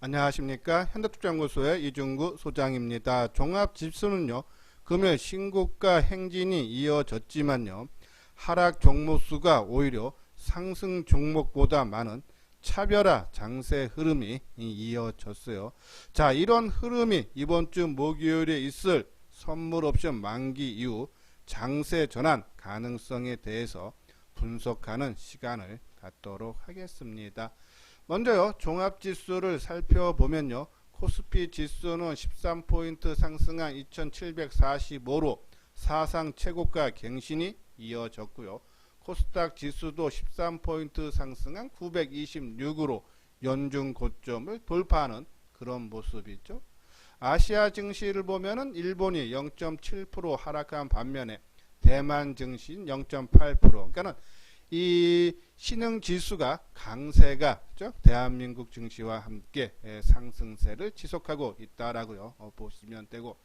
안녕하십니까. 현대투자연구소의 이중구 소장입니다. 종합지수는요, 금요일 신고가 행진이 이어졌지만요, 하락 종목수가 오히려 상승 종목보다 많은 차별화 장세 흐름이 이어졌어요. 자, 이런 흐름이 이번 주 목요일에 있을 선물 옵션 만기 이후 장세 전환 가능성에 대해서 분석하는 시간을 갖도록 하겠습니다. 먼저요, 종합지수를 살펴보면요, 코스피 지수는 13포인트 상승한 2745로 사상 최고가 갱신이 이어졌고요. 코스닥 지수도 13포인트 상승한 926으로 연중 고점을 돌파하는 그런 모습이죠. 아시아 증시를 보면은 일본이 0.7% 하락한 반면에 대만 증시는 0.8%. 그러니까는 이 신흥 지수가 강세가 대한민국 증시와 함께 상승세를 지속하고 있다라고요. 보시면 되고,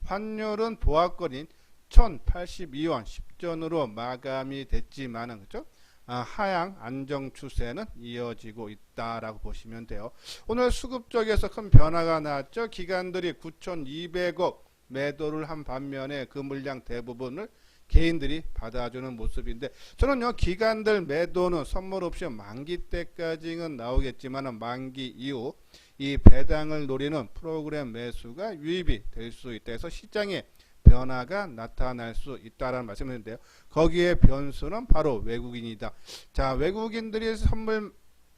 환율은 보합권인 1082원 10전으로 마감이 됐지만은 그죠? 하향 안정 추세는 이어지고 있다라고 보시면 돼요. 오늘 수급 쪽에서 큰 변화가 나왔죠. 기관들이 9,200억 매도를 한 반면에 그 물량 대부분을 개인들이 받아주는 모습인데, 저는요, 기관들 매도는 선물 옵션 만기 때까지는 나오겠지만 만기 이후 이 배당을 노리는 프로그램 매수가 유입이 될 수 있다 해서 시장에 변화가 나타날 수 있다라는 말씀인데요. 거기에 변수는 바로 외국인이다. 자, 외국인들이 선물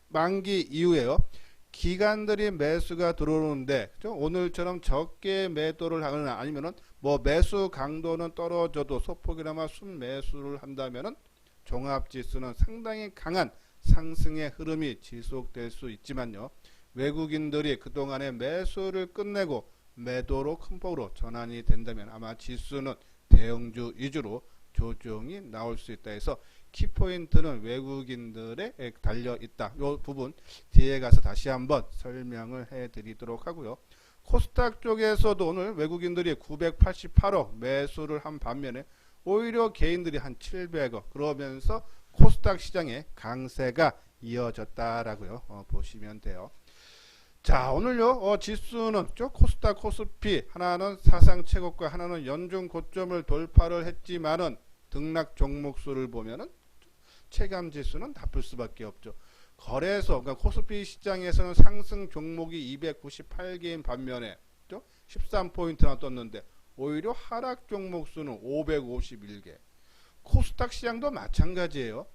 만기 이후에요, 기관들이 매수가 들어오는데, 그렇죠? 오늘처럼 적게 매도를 하거나 아니면은 뭐 매수 강도는 떨어져도 소폭이나마 순매수를 한다면은 종합지수는 상당히 강한 상승의 흐름이 지속될 수 있지만요, 외국인들이 그동안의 매수를 끝내고 매도로 큰 폭으로 전환이 된다면 아마 지수는 대형주 위주로 조정이 나올 수 있다 해서 키포인트는 외국인들에 달려 있다. 이 부분 뒤에 가서 다시 한번 설명을 해 드리도록 하고요. 코스닥 쪽에서도 오늘 외국인들이 988억 매수를 한 반면에 오히려 개인들이 한 700억, 그러면서 코스닥 시장의 강세가 이어졌다라고요. 보시면 돼요. 자, 오늘요, 지수는 코스닥 코스피 하나는 사상 최고가, 하나는 연중 고점을 돌파를 했지만은 등락 종목 수를 보면은 체감 지수는 나쁠 수밖에 없죠. 거래소, 그러니까 코스피 시장에서는 상승 종목이 298개인 반면에 13포인트나 떴는데 오히려 하락 종목 수는 551개. 코스닥 시장도 마찬가지예요.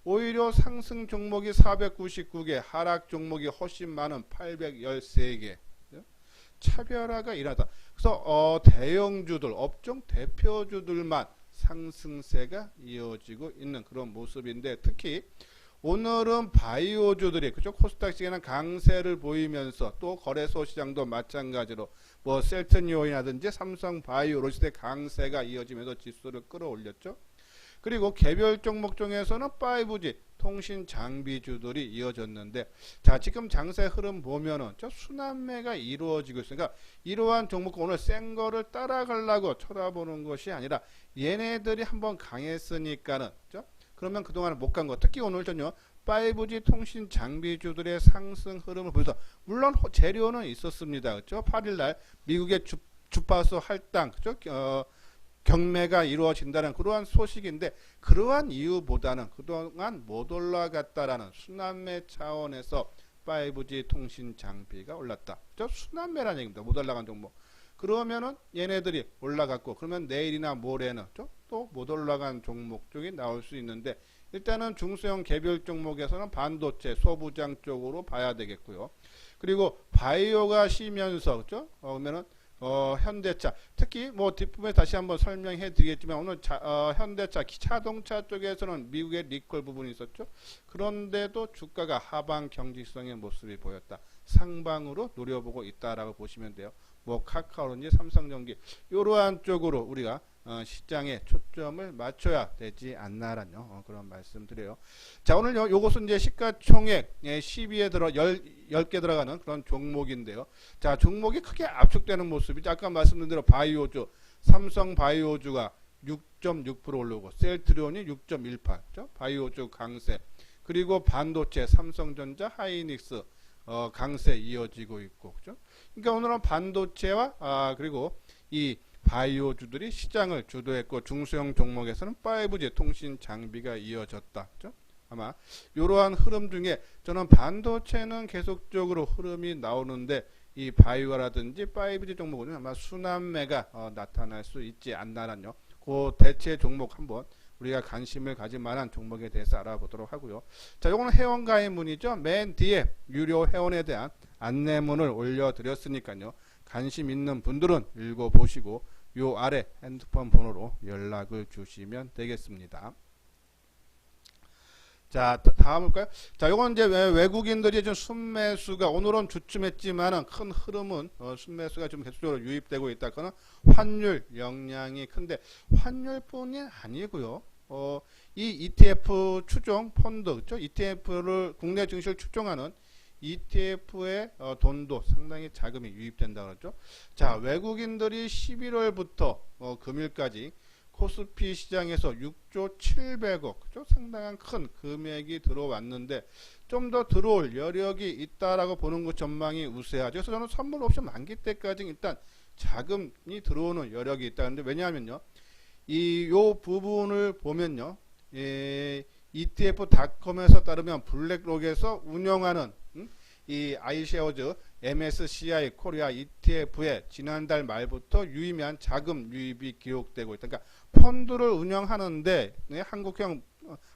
오히려 상승 종목이 499개, 하락 종목이 훨씬 많은 813개. 차별화가 일어나다. 그래서 대형주들, 업종 대표주들만 상승세가 이어지고 있는 그런 모습인데, 특히 오늘은 바이오주들이 그쪽 코스닥 시장에는 강세를 보이면서 또 거래소 시장도 마찬가지로 뭐 셀트리온이라든지 삼성 바이오, 로시드의 강세가 이어지면서 지수를 끌어올렸죠. 그리고 개별 종목 중에서는 5G 통신 장비주들이 이어졌는데, 자, 지금 장세 흐름 보면은 순환매가 이루어지고 있으니까 이러한 종목 오늘 센 거를 따라가려고 쳐다보는 것이 아니라 얘네들이 한번 강했으니까는 그러면 그동안 못 간 거, 특히 오늘 전요 5G 통신 장비주들의 상승 흐름을 보여서, 물론 재료는 있었습니다. 그렇죠? 8일날 미국의 주파수 할당, 그렇죠? 경매가 이루어진다는 그러한 소식인데, 그러한 이유보다는 그동안 못 올라갔다라는 순환매 차원에서 5G 통신 장비가 올랐다. 순환매라는 얘기입니다. 못 올라간 종목. 그러면은 얘네들이 올라갔고, 그러면 내일이나 모레는 또 못 올라간 종목 쪽이 나올 수 있는데, 일단은 중소형 개별 종목에서는 반도체, 소부장 쪽으로 봐야 되겠고요. 그리고 바이오가 쉬면서, 그렇죠? 그러면은 현대차, 특히 뭐 뒷부분에 다시 한번 설명해 드리겠지만, 오늘 현대차 자동차 쪽에서는 미국의 리콜 부분이 있었죠. 그런데도 주가가 하방 경직성의 모습이 보였다. 상방으로 노려보고 있다라고 보시면 돼요. 뭐 카카오든지 삼성전기, 이러한 쪽으로 우리가 시장에 초점을 맞춰야 되지 않나라는 그런 말씀 드려요. 자, 오늘요, 요것은 이제 시가총액 10위에 들어 10개 들어가는 그런 종목인데요. 자, 종목이 크게 압축되는 모습이죠. 아까 말씀드린 대로 바이오주, 삼성 바이오주가 6.6% 올라오고, 셀트리온이 6.18%, 바이오주 강세, 그리고 반도체 삼성전자, 하이닉스, 강세 이어지고 있고, 그죠? 그러니까 오늘은 반도체와 그리고 이 바이오주들이 시장을 주도했고, 중소형 종목에서는 5G 통신 장비가 이어졌다, 그죠? 아마 이러한 흐름 중에 저는 반도체는 계속적으로 흐름이 나오는데, 이 바이오라든지 5G 종목은 아마 순환매가 나타날 수 있지 않나라뇨. 그 대체 종목 한번 우리가 관심을 가질 만한 종목에 대해서 알아보도록 하고요. 자, 요거는 회원 가입문이죠. 맨 뒤에 유료 회원에 대한 안내문을 올려드렸으니까요. 관심 있는 분들은 읽어보시고 요 아래 핸드폰 번호로 연락을 주시면 되겠습니다. 자, 다음 볼까요? 자, 요건 이제 외국인들이 좀 순매수가 오늘은 주춤했지만은 큰 흐름은 순매수가 좀 계속적으로 유입되고 있다. 그거는 환율 영향이 큰데 환율뿐이 아니고요. 이 ETF 추종 펀드, 그렇죠? ETF를 국내 증시를 추종하는 ETF의 돈도 상당히 자금이 유입된다 그랬죠. 자, 외국인들이 11월부터 금일까지 코스피 시장에서 6조 700억, 그죠? 상당한 큰 금액이 들어왔는데 좀 더 들어올 여력이 있다라고 보는 것 전망이 우세하죠. 그래서 저는 선물 옵션 만기 때까지 일단 자금이 들어오는 여력이 있다는데, 왜냐하면요, 요 부분을 보면요, ETF닷컴에서 따르면 블랙록에서 운영하는 이 아이쉐어즈 MSCI 코리아 ETF에 지난달 말부터 유의미한 자금 유입이 기록되고 있다. 그러니까 펀드를 운영하는데,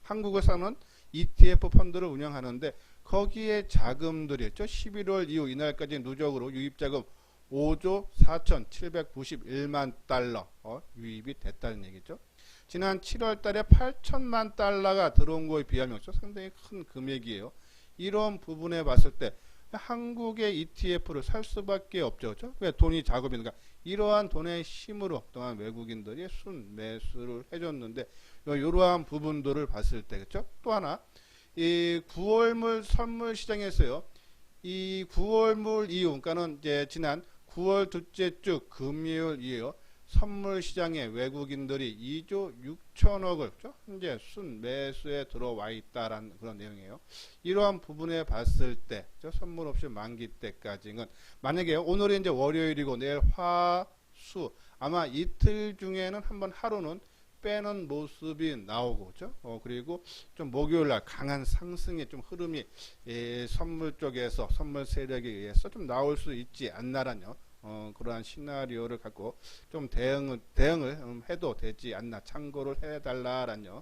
한국을 사는 ETF 펀드를 운영하는데 거기에 자금들이 있죠. 11월 이후 이날까지 누적으로 유입자금 5조 4,791만 달러 유입이 됐다는 얘기죠. 지난 7월 달에 8천만 달러가 들어온 거에 비하면 상당히 큰 금액이에요. 이런 부분에 봤을 때 한국의 ETF를 살 수밖에 없죠. 그렇죠? 왜? 돈이 자금이니까. 이러한 돈의 힘으로 또한 외국인들이 순매수를 해줬는데, 이러한 부분들을 봤을 때, 그렇죠? 또 하나, 이 9월물 선물 시장에서요, 이 9월물 이후, 그러니까는 이제 지난 9월 둘째 주 금요일이에요. 선물 시장에 외국인들이 2조 6천억을 현재 순매수에 들어와 있다라는 그런 내용이에요. 이러한 부분에 봤을 때 선물 옵션 만기 때까지는, 만약에 오늘이 이제 월요일이고 내일 화, 수, 아마 이틀 중에는 한번 하루는 빼는 모습이 나오고, 그렇죠? 그리고 좀 목요일날 강한 상승의 좀 흐름이 선물 쪽에서, 선물 세력에 의해서 좀 나올 수 있지 않나라뇨. 그러한 시나리오를 갖고 좀 대응을 해도 되지 않나, 참고를 해달라라는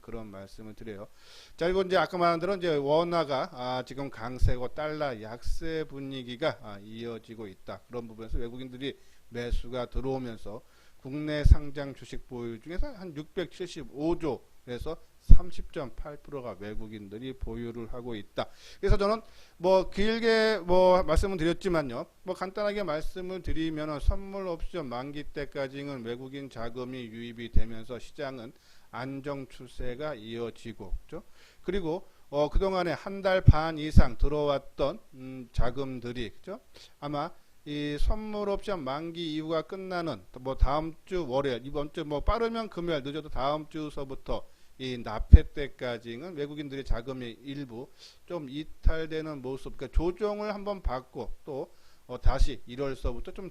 그런 말씀을 드려요. 자, 그리고 이제 아까 말한 대로 이제 원화가 지금 강세고 달러 약세 분위기가 이어지고 있다. 그런 부분에서 외국인들이 매수가 들어오면서 국내 상장 주식 보유 중에서 한 675조에서 30.8%가 외국인들이 보유를 하고 있다. 그래서 저는 뭐 길게 말씀을 드렸지만요, 간단하게 말씀을 드리면 선물 옵션 만기 때까지는 외국인 자금이 유입이 되면서 시장은 안정 추세가 이어지고, 그렇죠? 그리고 그동안에 한 달 반 이상 들어왔던 자금들이, 그렇죠? 아마 이 선물 옵션 만기 이후가 끝나는 다음 주 월요일, 이번 주 빠르면 금요일, 늦어도 다음 주서부터 이 납회 때까지는 외국인들의 자금이 일부 좀 이탈되는 모습, 그러니까 조정을 한번 받고 또 다시 1월서부터 좀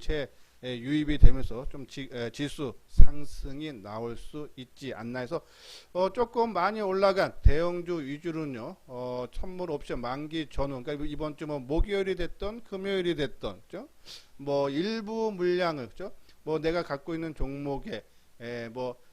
유입이 되면서 좀 지수 상승이 나올 수 있지 않나 해서 조금 많이 올라간 대형주 위주로는요, 선물 옵션 만기 전후, 그러니까 이번 주 목요일이 됐던 금요일이 됐던, 그죠? 일부 물량을, 그죠? 내가 갖고 있는 종목에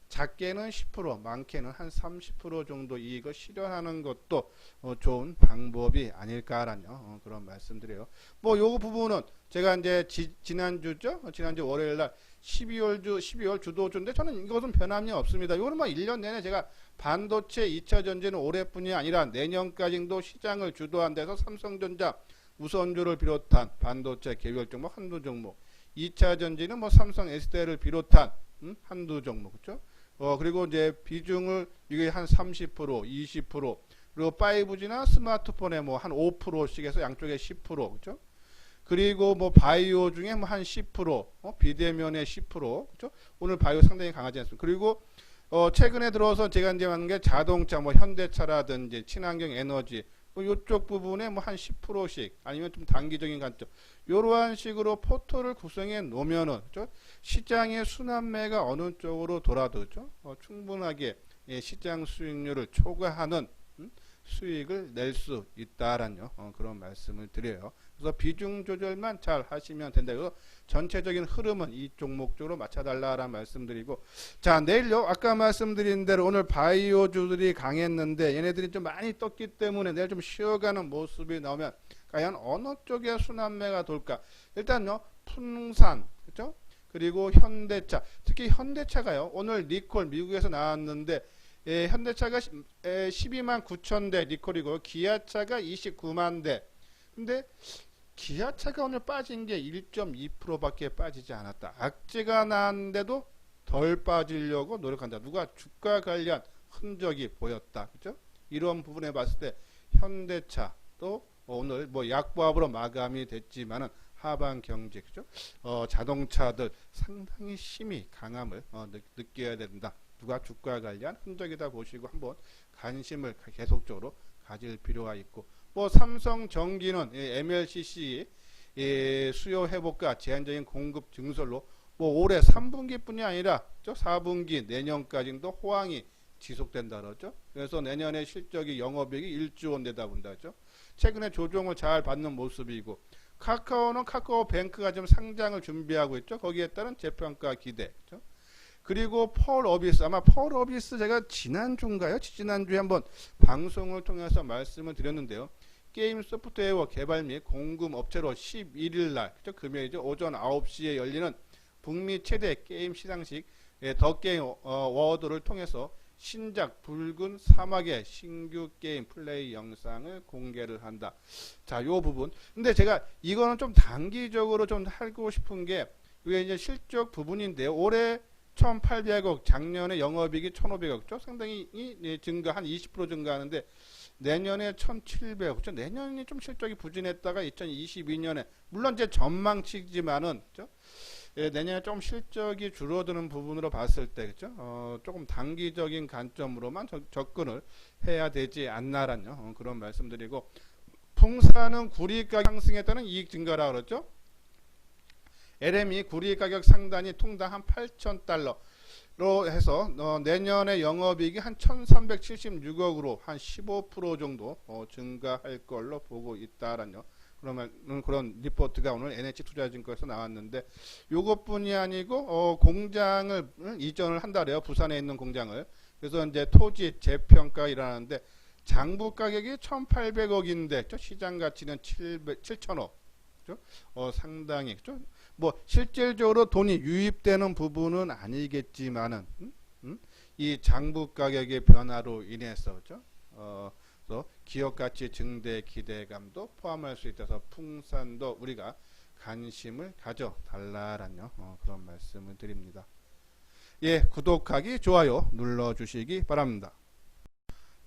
작게는 10%, 많게는 한 30% 정도 이익을 실현하는 것도 좋은 방법이 아닐까라는 그런 말씀드려요. 요 부분은 제가 이제 지난주죠? 지난주 월요일날 12월 주도주인데 저는 이것은 변함이 없습니다. 이거는 1년 내내 제가 반도체 2차 전지는 올해뿐이 아니라 내년까지도 시장을 주도한 데서 삼성전자, 우선주를 비롯한 반도체 개별 종목 한두 종목, 2차 전지는 삼성 SDI를 비롯한 한두 종목, 그렇죠? 그리고 이제 비중을 이게 한 30%, 20%, 그리고 5G나 스마트폰에 한 5%씩 해서 양쪽에 10%, 그렇죠? 그리고 바이오 중에 한 10%, 비대면에 10%, 그렇죠? 오늘 바이오 상당히 강하지 않습니까? 그리고 최근에 들어서 제가 이제 하는 게 자동차, 현대차라든지 친환경 에너지, 뭐 이쪽 부분에 뭐 한 10%씩 아니면 좀 단기적인 관점 이러한 식으로 포트를 구성해 놓으면은 그죠? 시장의 순환매가 어느 쪽으로 돌아도 그죠? 충분하게 예, 시장 수익률을 초과하는 수익을 낼 수 있다라는 그런 말씀을 드려요. 그래서 비중 조절만 잘 하시면 된다. 그래서 전체적인 흐름은 이 종목 쪽으로 맞춰달라라는 말씀드리고, 자 내일요 아까 말씀드린 대로 오늘 바이오주들이 강했는데 얘네들이 좀 많이 떴기 때문에 내일 좀 쉬어가는 모습이 나오면 과연 어느 쪽에 순환매가 돌까? 일단요 풍산 그렇죠? 그리고 현대차, 특히 현대차가요 오늘 리콜 미국에서 나왔는데 예, 현대차가 12만 9천 대 리콜이고 기아차가 29만 대. 근데 기아차가 오늘 빠진 게 1.2%밖에 빠지지 않았다. 악재가 나왔는데도 덜 빠지려고 노력한다. 누가 주가 관련 흔적이 보였다. 그죠? 이런 부분에 봤을 때 현대차도 오늘 뭐 약보합으로 마감이 됐지만은 하반 경제 그죠? 자동차들 상당히 힘이 강함을 느껴야 된다. 누가 주가 관련 흔적이다 보시고 한번 관심을 계속적으로 가질 필요가 있고, 뭐 삼성전기는 MLCC 수요 회복과 제한적인 공급 증설로 뭐 올해 3분기뿐이 아니라 4분기 내년까지도 호황이 지속된다 그러죠. 그래서 내년에 실적이 영업이익이 1조 원 되다 본다죠. 최근에 조정을 잘 받는 모습이고, 카카오는 카카오뱅크가 지금 상장을 준비하고 있죠. 거기에 따른 재평가 기대. 그렇죠? 그리고 펄어비스, 아마 펄어비스 제가 지난주인가요? 지난주에 한번 방송을 통해서 말씀을 드렸는데요. 게임 소프트웨어 개발 및 공급 업체로 11일 날, 그죠? 금요일이죠. 오전 9시에 열리는 북미 최대 게임 시상식 더 게임 워드를 통해서 신작 붉은 사막의 신규 게임 플레이 영상을 공개를 한다. 자, 요 부분. 근데 제가 이거는 좀 단기적으로 좀 하고 싶은 게 이게 이제 실적 부분인데요. 올해 1,800억, 작년에 영업이익이 1,500억죠. 상당히 증가, 한 20% 증가하는데 내년에 1,700억. 내년이 좀 실적이 부진했다가 2022년에 물론 이제 전망치지만은 그렇죠? 예, 내년에 좀 실적이 줄어드는 부분으로 봤을 때 그렇죠? 조금 단기적인 관점으로만 접근을 해야 되지 않나라는 그런 말씀드리고, 풍사는 구리가격 상승에 따른 이익 증가라 그랬죠. LM이 구리 가격 상단이 통당 한 8,000달러로 해서 내년에 영업이익이 한 1,376억으로 한 15% 정도 증가할 걸로 보고 있다라는 그런 리포트가 오늘 NH투자증권에서 나왔는데, 요것뿐이 아니고 공장을 이전을 한다래요. 부산에 있는 공장을. 그래서 이제 토지 재평가 일어나는데 장부 가격이 1,800억인데 시장 가치는 7,000억. 상당히 뭐 실질적으로 돈이 유입되는 부분은 아니겠지만은 이 장부 가격의 변화로 인해서 또 기업 가치 증대 기대감도 포함할 수 있어서 풍산도 우리가 관심을 가져 달라라는 그런 말씀을 드립니다. 예, 구독하기 좋아요 눌러 주시기 바랍니다.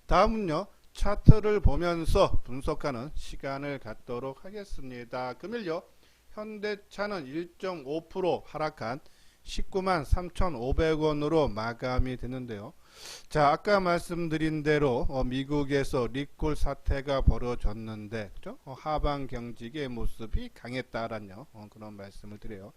다음은요 차트를 보면서 분석하는 시간을 갖도록 하겠습니다. 금일요 현대차는 1.5% 하락한 19만 3,500원으로 마감이 됐는데요. 자, 아까 말씀드린 대로 미국에서 리콜 사태가 벌어졌는데 그죠? 하반 경직의 모습이 강했다라는 그런 말씀을 드려요.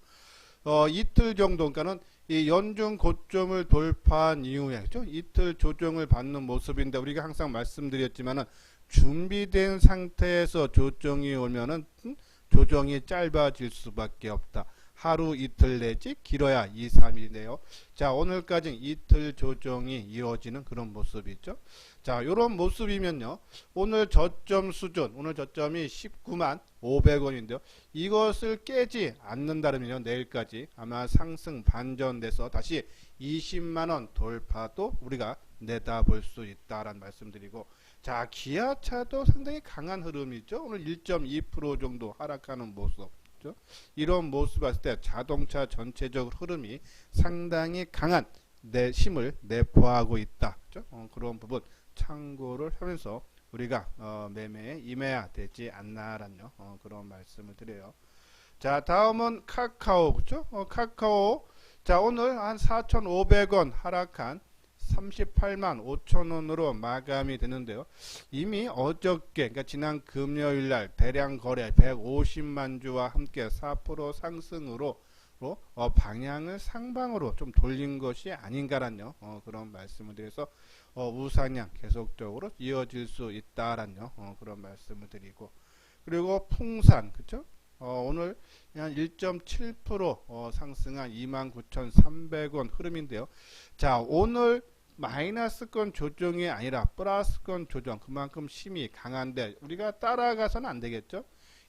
이틀 정도, 그러니까는 이 연중 고점을 돌파한 이후에 그죠? 이틀 조정을 받는 모습인데, 우리가 항상 말씀드렸지만은 준비된 상태에서 조정이 오면은 조정이 짧아질 수밖에 없다. 하루 이틀 내지 길어야 2, 3일이네요. 자, 오늘까지 이틀 조정이 이어지는 그런 모습이죠. 자, 요런 모습이면요. 오늘 저점 수준, 오늘 저점이 19만 500원인데요. 이것을 깨지 않는다면요. 내일까지 아마 상승 반전돼서 다시 20만원 돌파도 우리가 내다볼 수 있다라는 말씀드리고, 자, 기아차도 상당히 강한 흐름이죠. 오늘 1.2% 정도 하락하는 모습. 이런 모습 봤을 때 자동차 전체적 흐름이 상당히 강한 힘을 내포하고 있다. 그런 부분 참고를 하면서 우리가 매매에 임해야 되지 않나라는 그런 말씀을 드려요. 자, 다음은 카카오. 그죠? 카카오. 자, 오늘 한 4,500원 하락한 38만 5천 원으로 마감이 되는데요. 이미 어저께, 그러니까 지난 금요일 날 대량 거래 150만 주와 함께 4% 상승으로 방향을 상방으로 좀 돌린 것이 아닌가라는 그런 말씀을 드려서 우상향 계속적으로 이어질 수 있다라는 그런 말씀을 드리고, 그리고 풍산, 그쵸? 오늘 한 1.7% 상승한 29,300원 흐름인데요. 자, 오늘 마이너스권 조정이 아니라 플러스권 조정, 그만큼 힘이 강한데 우리가 따라가서는 안 되겠죠.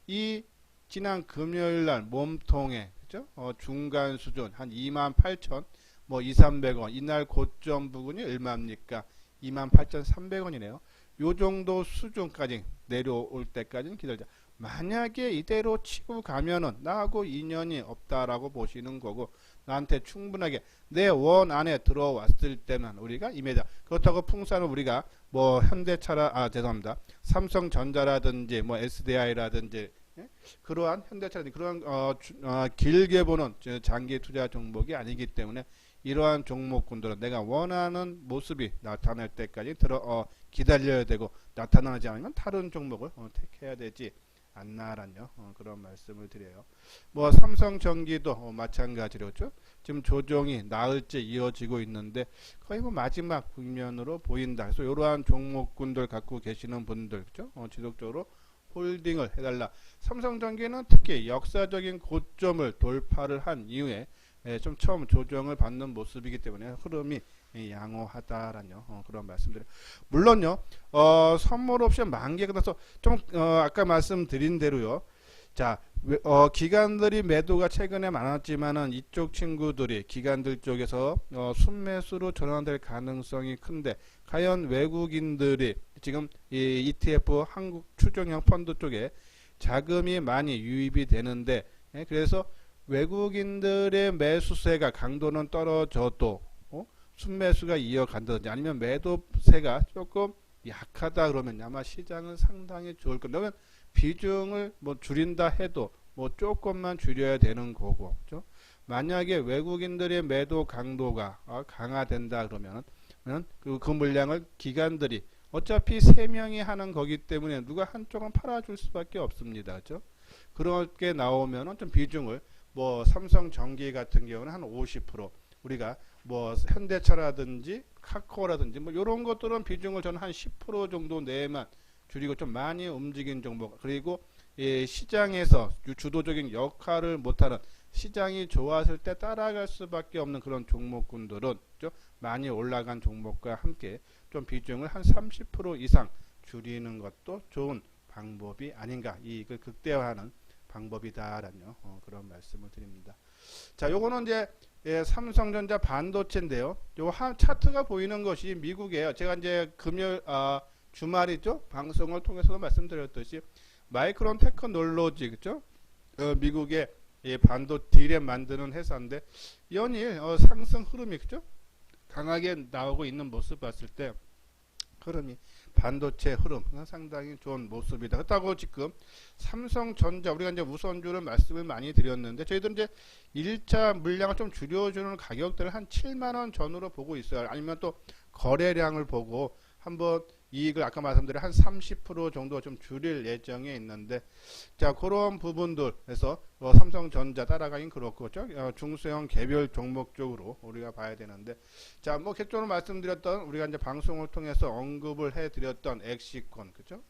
이 지난 금요일 날 몸통에, 그죠? 중간 수준 한 28,000 뭐 2,300원, 이날 고점 부근이 얼마입니까? 28,300원이네요. 요 정도 수준까지 내려올 때까지는 기다리자. 만약에 이대로 치고 가면은 나하고 인연이 없다라고 보시는 거고, 나한테 충분하게 내 원 안에 들어왔을 때는 우리가 임해자. 그렇다고 풍산은 우리가 뭐 현대차라, 죄송합니다, 삼성전자라든지 뭐 SDI라든지, 예? 그러한 현대차라든지 그러한 길게 보는 장기 투자 종목이 아니기 때문에 이러한 종목군들은 내가 원하는 모습이 나타날 때까지 기다려야 되고, 나타나지 않으면 다른 종목을 택해야 되지 않나라는 그런 말씀을 드려요. 뭐 삼성전기도 마찬가지로죠. 지금 조정이 나흘째 이어지고 있는데 거의 뭐 마지막 국면으로 보인다. 그래서 이러한 종목군들 갖고 계시는 분들, 그죠? 지속적으로 홀딩을 해달라. 삼성전기는 특히 역사적인 고점을 돌파를 한 이후에 좀 처음 조정을 받는 모습이기 때문에 흐름이 양호하다라는 그런 말씀드려요. 물론요, 선물 옵션 만기가 끝나서 좀 아까 말씀드린 대로요. 자, 기관들이 매도가 최근에 많았지만은 이쪽 친구들이 기관들 쪽에서 순매수로 전환될 가능성이 큰데, 과연 외국인들이 지금 이 ETF 한국 추정형 펀드 쪽에 자금이 많이 유입이 되는데, 그래서 외국인들의 매수세가 강도는 떨어져도 순매수가 이어간다든지 아니면 매도세가 조금 약하다 그러면 아마 시장은 상당히 좋을 겁니다. 그러면 비중을 뭐 줄인다 해도 뭐 조금만 줄여야 되는 거고, 그렇죠? 만약에 외국인들의 매도 강도가 강화된다 그러면 그 물량을 기관들이 어차피 3명이 하는 거기 때문에 누가 한쪽은 팔아줄 수밖에 없습니다. 그렇죠? 그렇게 나오면 좀 비중을 뭐 삼성전기 같은 경우는 한 50%, 우리가 뭐 현대차라든지 카카오라든지 뭐 이런 것들은 비중을 저는 한 10% 정도 내만 줄이고 좀 많이 움직인 종목, 그리고 시장에서 주도적인 역할을 못하는, 시장이 좋았을 때 따라갈 수밖에 없는 그런 종목군들은 좀 많이 올라간 종목과 함께 좀 비중을 한 30% 이상 줄이는 것도 좋은 방법이 아닌가, 이익을 극대화하는 방법이다라는 그런 말씀을 드립니다. 자, 요거는 이제 삼성전자 반도체인데요. 요 차트가 보이는 것이 미국이에요. 제가 이제 금요일 주말이죠, 방송을 통해서도 말씀드렸듯이 마이크론 테크놀로지, 그죠? 미국의 반도 디램 만드는 회사인데 연일 상승 흐름이, 그죠? 강하게 나오고 있는 모습 봤을 때 흐름이 반도체 흐름 상당히 좋은 모습이다. 그렇다고 지금 삼성전자, 우리가 이제 우선주를 말씀을 많이 드렸는데 저희들은 이제 1차 물량을 좀 줄여주는 가격대를 한 7만원 전후로 보고 있어요. 아니면 또 거래량을 보고 한번 이익을 아까 말씀드린 한 30% 정도 좀 줄일 예정에 있는데, 자, 그런 부분들에서 삼성전자 따라가긴 그렇고, 중소형 개별 종목 쪽으로 우리가 봐야 되는데, 자, 뭐 개적으로 말씀드렸던, 우리가 이제 방송을 통해서 언급을 해드렸던 엑시콘, 그죠?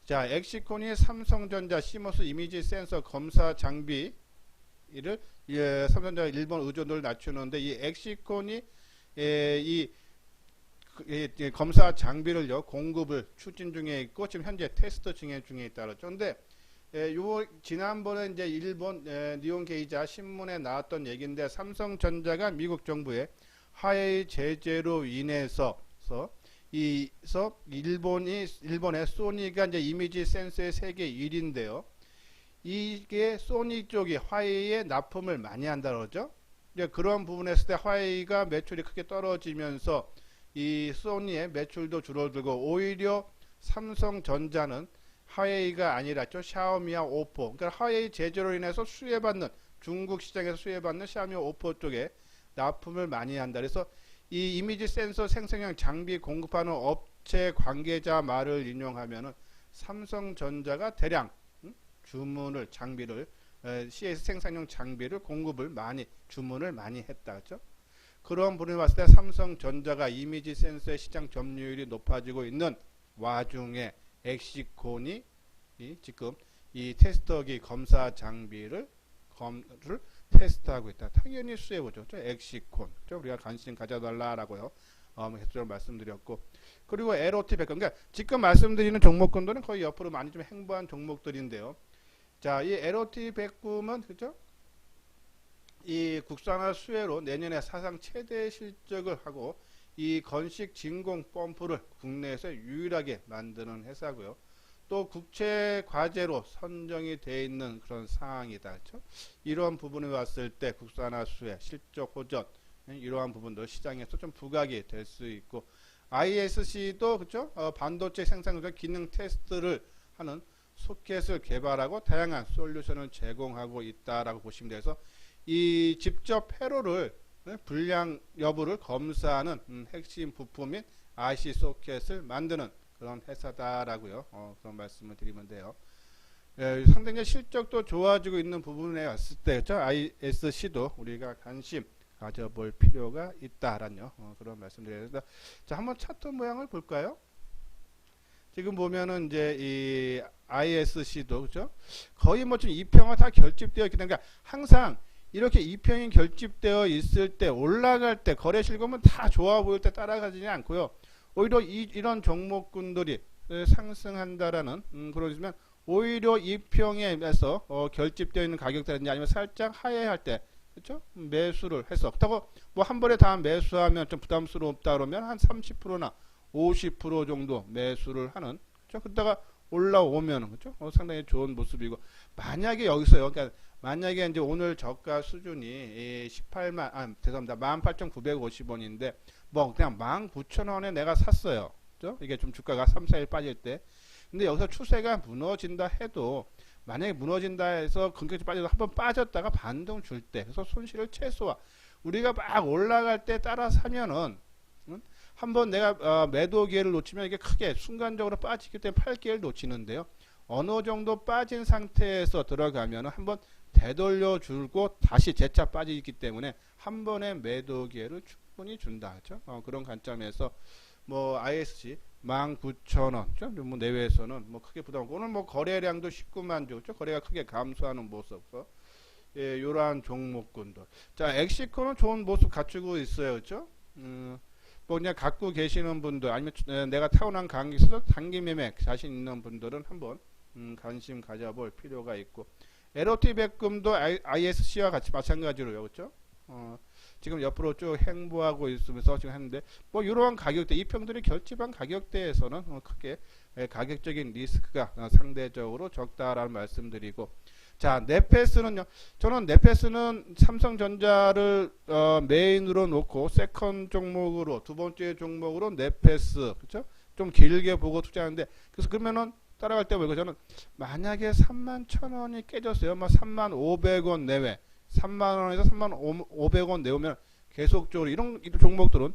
자, 엑시콘이 삼성전자 시모스 이미지 센서 검사 장비를 삼성전자 일본 의존도를 낮추는데, 이 엑시콘이 검사 장비를요 공급을 추진 중에 있고 지금 현재 테스트 중에 있다죠. 그런데 요 지난번에 이제 일본 니온 게이자 신문에 나왔던 얘기인데, 삼성전자가 미국 정부의 화웨이 제재로 인해서 일본의 소니가 이제 이미지 센서의 세계 1위인데요. 이게 소니 쪽이 화웨이에 납품을 많이 한다 그러죠. 이제 그런 부분에 있을 때 화웨이가 매출이 크게 떨어지면서 이 소니의 매출도 줄어들고, 오히려 삼성전자는 화웨이가 아니라 샤오미와 오포, 그러니까 화웨이 제재로 인해서 수혜받는, 중국 시장에서 수혜받는 샤오미 오포 쪽에 납품을 많이 한다. 그래서 이 이미지 센서 생성형 장비 공급하는 업체 관계자 말을 인용하면은 삼성전자가 대량 주문을 장비를 CS 생산용 장비를 공급을 많이 주문을 많이 했다. 그렇죠? 그런 부분을 봤을 때 삼성전자가 이미지 센서의 시장 점유율이 높아지고 있는 와중에 엑시콘이 지금 이 테스터기 검사 장비를 테스트하고 있다. 당연히 수혜보죠. 엑시콘. 우리가 관심 가져달라라고요. 계속적으로 말씀드렸고, 그리고 LOT 백금. 그러니까 지금 말씀드리는 종목군들은 거의 옆으로 많이 좀 행보한 종목들인데요. 자, 이 LOT 백금은 그죠? 이 국산화 수혜로 내년에 사상 최대 실적을 하고 이 건식 진공 펌프를 국내에서 유일하게 만드는 회사고요. 또 국채 과제로 선정이 되어 있는 그런 상황이다. 그렇죠? 이런 부분을 봤을 때 국산화 수혜, 실적 호전 이러한 부분도 시장에서 좀 부각이 될 수 있고, ISC도 그렇죠? 반도체 생산과 기능 테스트를 하는 소켓을 개발하고 다양한 솔루션을 제공하고 있다라고 보시면 돼서 이 직접 회로를 불량 여부를 검사하는 핵심 부품인 IC 소켓을 만드는 그런 회사다라고요. 그런 말씀을 드리면 돼요. 상당히 실적도 좋아지고 있는 부분에 왔을 때 그렇죠? ISC도 우리가 관심 가져볼 필요가 있다라는 그런 말씀드려요. 자, 한번 차트 모양을 볼까요? 지금 보면은 이제 이 ISC도 그렇죠? 거의 뭐 좀 이평화 다 결집되어 있기 때문에 항상 이렇게 이평이 결집되어 있을 때 올라갈 때 거래 실검은 다 좋아 보일 때 따라가지는 않고요. 오히려 이런 종목군들이 상승한다라는 그러시면 오히려 이평에서 결집되어 있는 가격대라든지 아니면 살짝 하회할 때 그렇죠? 매수를 해서 그렇다고 뭐 한 번에 다 매수하면 좀 부담스럽다 그러면 한 30%나 50% 정도 매수를 하는 그렇죠? 그러다가 올라오면 그렇죠? 상당히 좋은 모습이고, 만약에 여기서요. 그러니까 만약에 이제 오늘 저가 수준이 18,950원인데 뭐 그냥 19,000원에 내가 샀어요. 그렇죠? 이게 좀 주가가 3, 4일 빠질 때. 근데 여기서 추세가 무너진다 해도 만약에 무너진다 해서 금격이 빠져서 한번 빠졌다가 반등 줄 때, 그래서 손실을 최소화. 우리가 막 올라갈 때 따라 사면은 한번 내가 매도 기회를 놓치면 이게 크게 순간적으로 빠지기 때문에 팔 기회를 놓치는데요. 어느 정도 빠진 상태에서 들어가면 한번 되돌려 주고 다시 재차 빠지기 때문에 한 번의 매도 기회를 충분히 준다. 그렇죠? 그런 관점에서 뭐 ISC 19,000원, 뭐 내외에서는 뭐 크게 부담 없고, 오늘 뭐 거래량도 19만 주, 그렇죠? 거래가 크게 감소하는 모습. 예, 이러한 종목군들. 자, 엑시콘은 좋은 모습 갖추고 있어요. 그렇죠? 뭐 그냥 갖고 계시는 분들 아니면 내가 타고난 감기 있어서 단기 매매 자신 있는 분들은 한번 관심 가져볼 필요가 있고, LOT 백금도 ISC와 같이 마찬가지로요. 그렇죠? 지금 옆으로 쭉 행보하고 있으면서 지금 했는데 뭐 이러한 가격대, 이평들이 결집한 가격대에서는 크게 가격적인 리스크가 상대적으로 적다라는 말씀드리고, 자, 네페스는요. 저는 네페스는 삼성전자를 메인으로 놓고 세컨 종목으로, 두 번째 종목으로 네페스, 그렇죠? 좀 길게 보고 투자하는데, 그래서 그러면은 따라갈 때 보고 저는 만약에 31,000원이 깨졌어요. 뭐 35,500원 내외, 30,000원에서 35,500원 내오면 계속적으로 이런 종목들은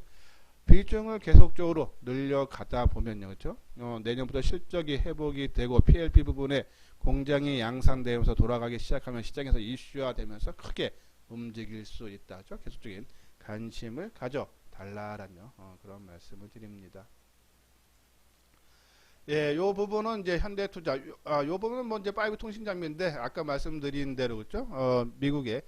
비중을 계속적으로 늘려가다 보면요, 그렇죠? 내년부터 실적이 회복이 되고 PLP 부분에 공장이 양산되면서 돌아가기 시작하면 시장에서 이슈화되면서 크게 움직일 수 있다. 그렇죠? 계속적인 관심을 가져 달라라는 그런 말씀을 드립니다. 예, 요 부분은 이제 현대투자, 요 부분은 뭐 이제 5 통신 장비인데 아까 말씀드린 대로 그렇죠? 미국의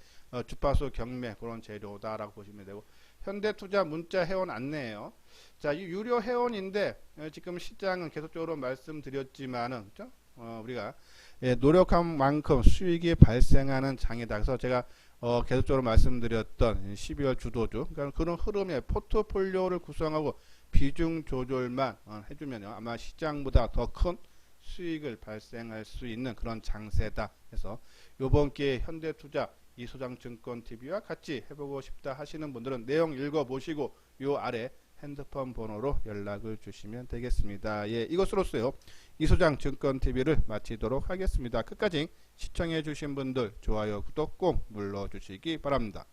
주파수 경매 그런 재료다라고 보시면 되고, 현대투자 문자 회원 안내예요. 자, 이 유료 회원인데 지금 시장은 계속적으로 말씀드렸지만은 그렇죠? 우리가 노력한 만큼 수익이 발생하는 장이다. 그래서 제가 계속적으로 말씀드렸던 12월 주도주, 그러니까 그런 흐름의 포트폴리오를 구성하고 비중 조절만 해주면요, 아마 시장보다 더 큰 수익을 발생할 수 있는 그런 장세다. 해서 이번 기회에 현대투자 이소장증권TV와 같이 해보고 싶다 하시는 분들은 내용 읽어보시고 요 아래 핸드폰 번호로 연락을 주시면 되겠습니다. 예, 이것으로써요 이소장증권TV를 마치도록 하겠습니다. 끝까지 시청해 주신 분들 좋아요, 구독 꼭 눌러주시기 바랍니다.